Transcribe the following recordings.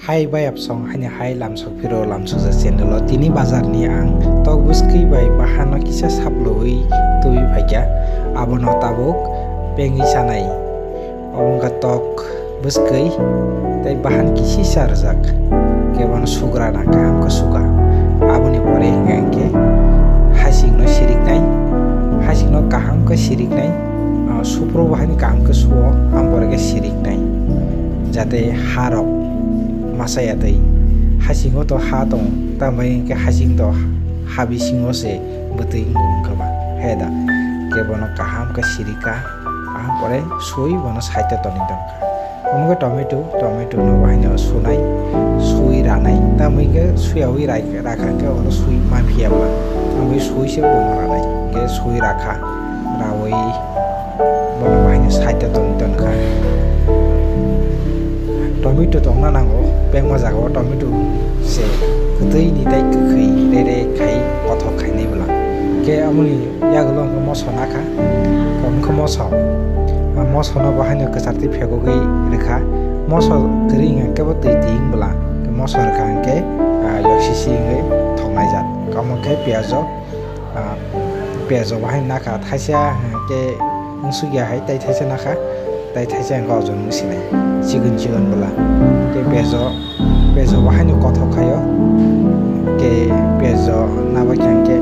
Hai bayap song hanya hai lamsok piro lamsok sa channel tini bazar ni ang tok buski bai bahano kisa saploi tui bhaikya abono tabuk pengi sanai obongka tok buskai tai bahan kisi sarjak kebon sugra na kam ka suga aboni pore hingke hasing no sirik nai hasing no kaham ka sirik nai supro bahani kam ka suo ampore ke sirik nai jate harok masaya tei hasingo to ha tong tamai ke hasing to habi singo se butui ngkaba heda kebono kaham ka sirika aham pore sui bono saita toni dongka omge tomato no bahino sunai sui ranai tamai ke suyawi rakha ke ono sui mafia bla tamai sui se bono ranai ke sui rakha rawai bono bahino saita toni dongka tomato tong na nango peng ma jago tomato se kutui ni dai kukhai re khai kothok khai nei bla ke amuni yaglo ko moso na kha kom ko moso no bahani ke sarti phego gei rekha moso tring ke bo tei ting bla ke moso rekha ke yoksi si ngai thongnai jat kam ke piazo bahani na kha thaisa ke nsugia hai tai thaisa na kha tai thaisa ngau jon musinai chigun bla ke pezo bahani kothok khayo ke pezo naba kyangke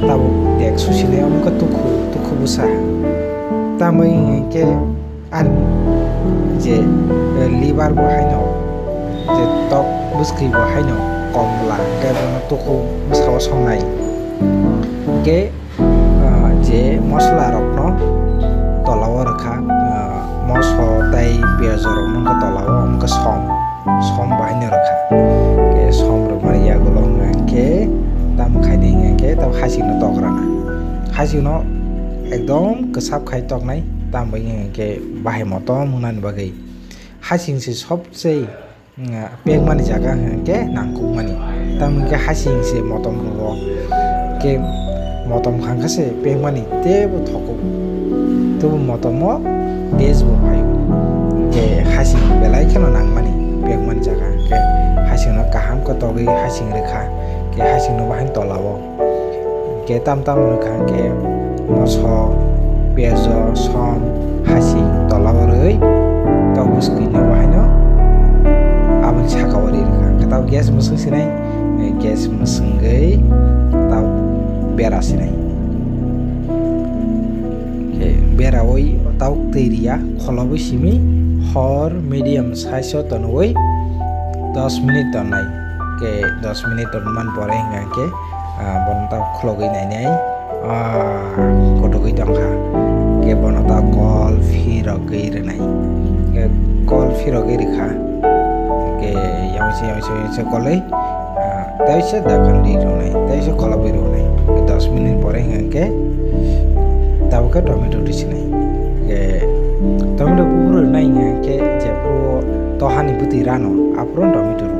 tabu dek susine amka tukhu busa tamai ke an je liver bahino je tok buski bahino komla ke tukhu busawa songnai ke je mosla rokno tolawa rakha moso tai pezo rokno ka tolawa amka som bahini rakha ke som ro maria golong ke tam khaini ke tam hasing no tokrana hasing no ekdom kesap khai tok nai tam bai ke bahai moto munan bagai hasing se sobse pek mani jaga ke nangku mani tam ke hasing se motom ro ke motom khangka se pek mani te bu thoko tu motomo desbo bhai ke hasing belai khano nang mani pek mani jaga ke hasing no kaham ko togi hasing rekha ke hasing no bahin tolawo ke tam rekha ke moso pezo som hasing tolawo rei tobus kini bahino abang sakawari rekha ketau gas musung sinai gas musunggai tau bera sinai ke bera oi tau teria kholobi simi hor medium size tonoi 10 minit tonai ke 10 minit man pore hinga ke bonta khlogi nai nai kotogi dongkha ke bonata kol phirogi renai ke kol phirogi rekha ke yamse kolei taise dakandi ronai taise kholobi ronai 10 minit pore hinga ke tabuka tomato disinai ke tomato puro nai ke je puro tohani buti rano apron tomato ro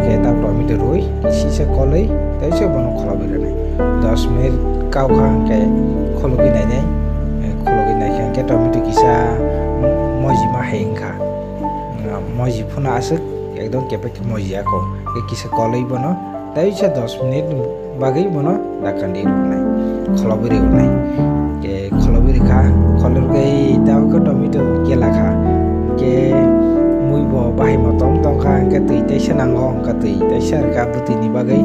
ke ta tomato roi sise kolei taise bono kholobi nai 10 minit kau khang ke khologi nai ke tomato kisa moji ma hengkha moji phuna asuk ekdom kepe moji ako ke kisa kolei bono taise 10 minit bagai bono dakandi ro nai kholobi ro nai ke kholobi kha kholor gai tau ko tomato ke lakha ke mui bo bahai motom tongkha ke tui tai sanango ka tui tai sar ka buti ni bagai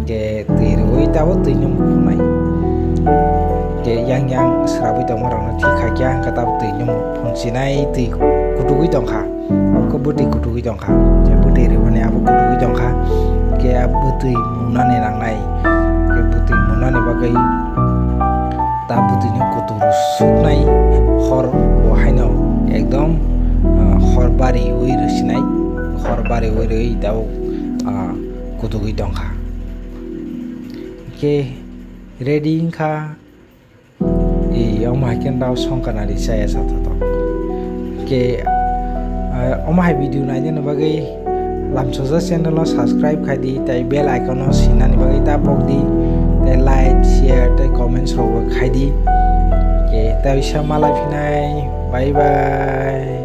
ke tui roi tau tui nyum phunai ke yang srabi tong marang thi kha kya ka tau tui nyum phunsinai tui kutugui tongkha ko buti kutugui tongkha je buti re bane abu kutugui tongkha ke abuti munane nangnai ke buti munane bagai ta buti ni kuturus suknai hor wahaino ekdom hor bari oi rusinai hor bari oi rei tau kutugui dongkha ke ready kha oma ken dau songkana ri saya satu tok ke oma hai video nai ne bagai lamsoja channel lo subscribe khai di tai bell icon o sinani bagai ta pok di tai like share tai comments ro khai di ke ta bisa malai finai bye bye